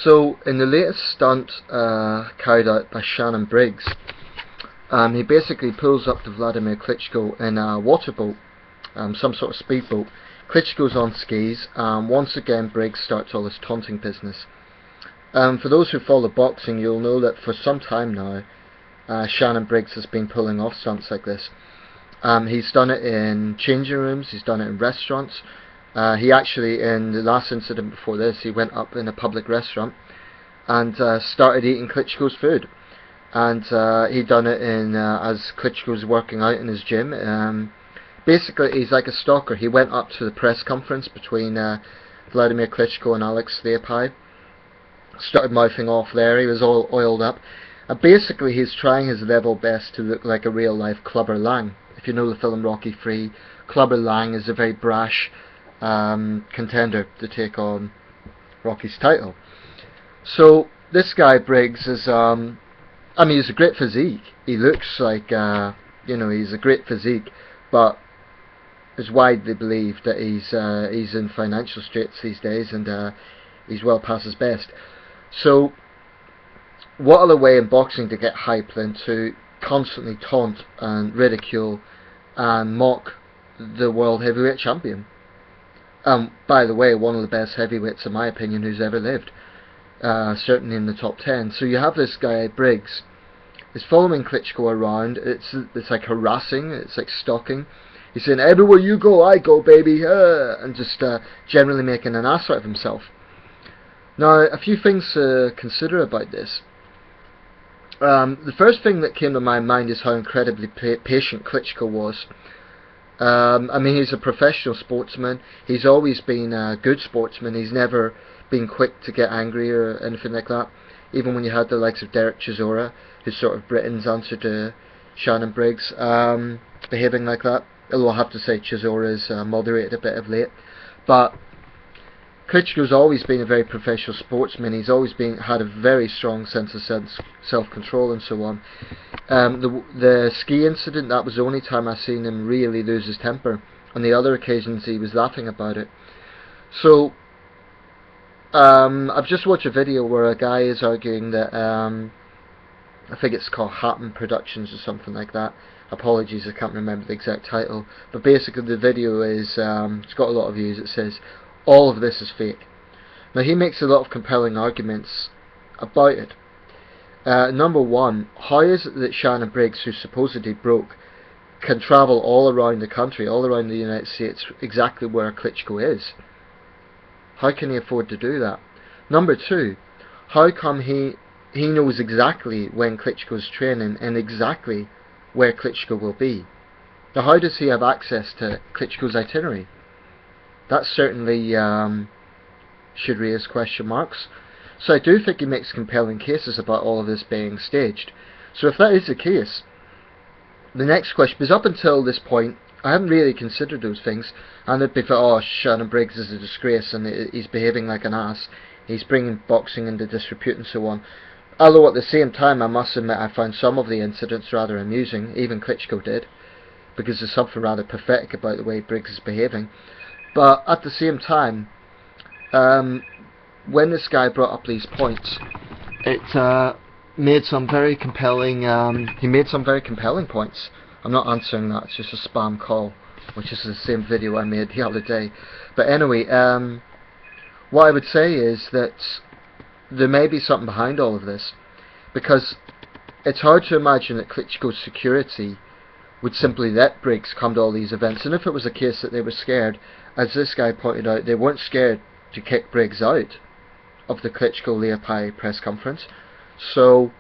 So, in the latest stunt carried out by Shannon Briggs, he basically pulls up to Wladimir Klitschko in a water boat, some sort of speedboat. Klitschko's on skis, once again Briggs starts all this taunting business. For those who follow boxing, you'll know that for some time now, Shannon Briggs has been pulling off stunts like this. He's done it in changing rooms, he's done it in restaurants. He actually, in the last incident before this, he went up in a public restaurant and started eating Klitschko's food. And he'd done it in as Klitschko's working out in his gym. Basically, he's like a stalker. He went up to the press conference between Wladimir Klitschko and Alex Leopai, started mouthing off there. He was all oiled up. And basically, he's trying his level best to look like a real-life Clubber Lang. If you know the film Rocky III, Clubber Lang is a very brash contender to take on Rocky's title. So this guy Briggs is, I mean, he's a great physique. He looks like, he's a great physique, but it's widely believed that he's in financial straits these days, and he's well past his best. So what other way in boxing to get hype than to constantly taunt and ridicule and mock the world heavyweight champion? By the way, one of the best heavyweights in my opinion who's ever lived, certainly in the top 10. So you have this guy Briggs, is following Klitschko around. It's like harassing, it's like stalking. He's saying, everywhere you go, I go, baby, and just generally making an ass out of himself. Now, a few things to consider about this. The first thing that came to my mind is how incredibly patient Klitschko was. I mean, he's a professional sportsman. He's always been a good sportsman. He's never been quick to get angry or anything like that. Even when you had the likes of Derek Chisora, who's sort of Britain's answer to Shannon Briggs, behaving like that. Although I have to say Chisora's moderated a bit of late. But Klitschko's always been a very professional sportsman. He's always had a very strong sense of self-control and so on. The ski incident, that was the only time I've seen him really lose his temper. On the other occasions he was laughing about it. So I've just watched a video where a guy is arguing that I think it's called Hatton Productions or something like that. Apologies, I can't remember the exact title. But basically the video is, it's got a lot of views. It says, all of this is fake. Now he makes a lot of compelling arguments about it. Number one, how is it that Shannon Briggs, who's supposedly broke, can travel all around the country, all around the United States, exactly where Klitschko is? How can he afford to do that? Number two, how come he knows exactly when Klitschko's training and exactly where Klitschko will be? Now how does he have access to Klitschko's itinerary? That certainly should raise question marks. So I do think he makes compelling cases about all of this being staged. So if that is the case, the next question, because up until this point I haven't really considered those things, and it'd be for, oh, Shannon Briggs is a disgrace and he's behaving like an ass, he's bringing boxing into disrepute and so on. Although at the same time I must admit I found some of the incidents rather amusing, even Klitschko did, because there's something rather pathetic about the way Briggs is behaving. But at the same time, when this guy brought up these points, it made some very compelling. He made some very compelling points. I'm not answering that. It's just a spam call, which is the same video I made the other day. But anyway, what I would say is that there may be something behind all of this, because it's hard to imagine that Klitschko's security would simply let Briggs come to all these events. And if it was a case that they were scared, as this guy pointed out, they weren't scared to kick Briggs out of the Klitschko-Leopai press conference. So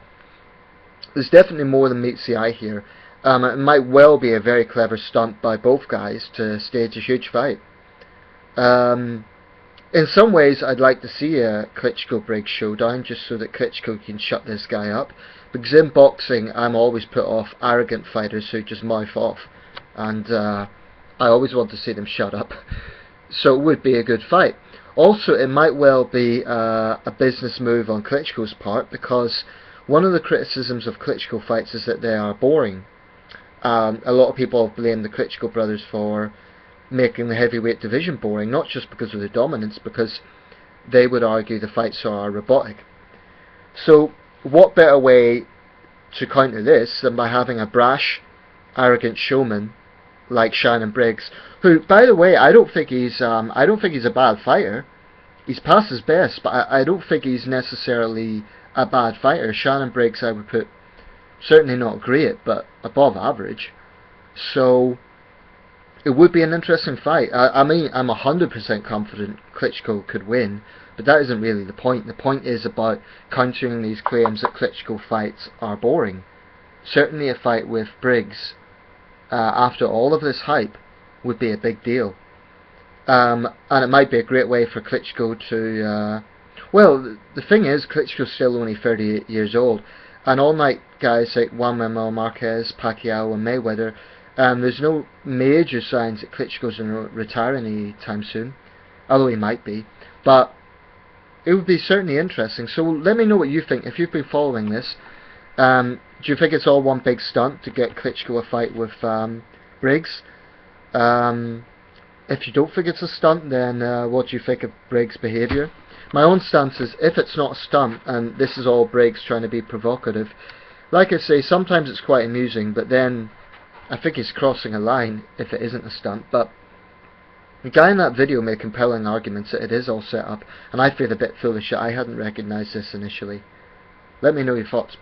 there's definitely more than meets the eye here. It might well be a very clever stunt by both guys to stage a huge fight. In some ways I'd like to see a Klitschko-Briggs showdown, just so that Klitschko can shut this guy up, because in boxing I'm always put off arrogant fighters who just mouth off, and I always want to see them shut up. So it would be a good fight. Also, it might well be a business move on Klitschko's part, because one of the criticisms of Klitschko fights is that they are boring. A lot of people have blamed the Klitschko brothers for making the heavyweight division boring, not just because of their dominance, because they would argue the fights are robotic. So what better way to counter this than by having a brash, arrogant showman like Shannon Briggs, who, by the way, I don't think he's a bad fighter. He's past his best, but I don't think he's necessarily a bad fighter. Shannon Briggs, I would put, certainly not great, but above average. So it would be an interesting fight. I mean, I'm 100% confident Klitschko could win, but that isn't really the point. The point is about countering these claims that Klitschko fights are boring. Certainly a fight with Briggs, after all of this hype, would be a big deal. And it might be a great way for Klitschko to... well, the thing is, Klitschko's still only 38 years old, and all-night guys like Juan Manuel Marquez, Pacquiao and Mayweather, there's no major signs that Klitschko's going to retire anytime soon, although he might be. But it would be certainly interesting. So let me know what you think. If you've been following this, do you think it's all one big stunt to get Klitschko a fight with Briggs? If you don't think it's a stunt, then what do you think of Briggs' behaviour? My own stance is, if it's not a stunt and this is all Briggs trying to be provocative, like I say, sometimes it's quite amusing, but then I think he's crossing a line if it isn't a stunt. But the guy in that video made compelling arguments that it is all set up, and I feel a bit foolish that I hadn't recognised this initially. Let me know your thoughts.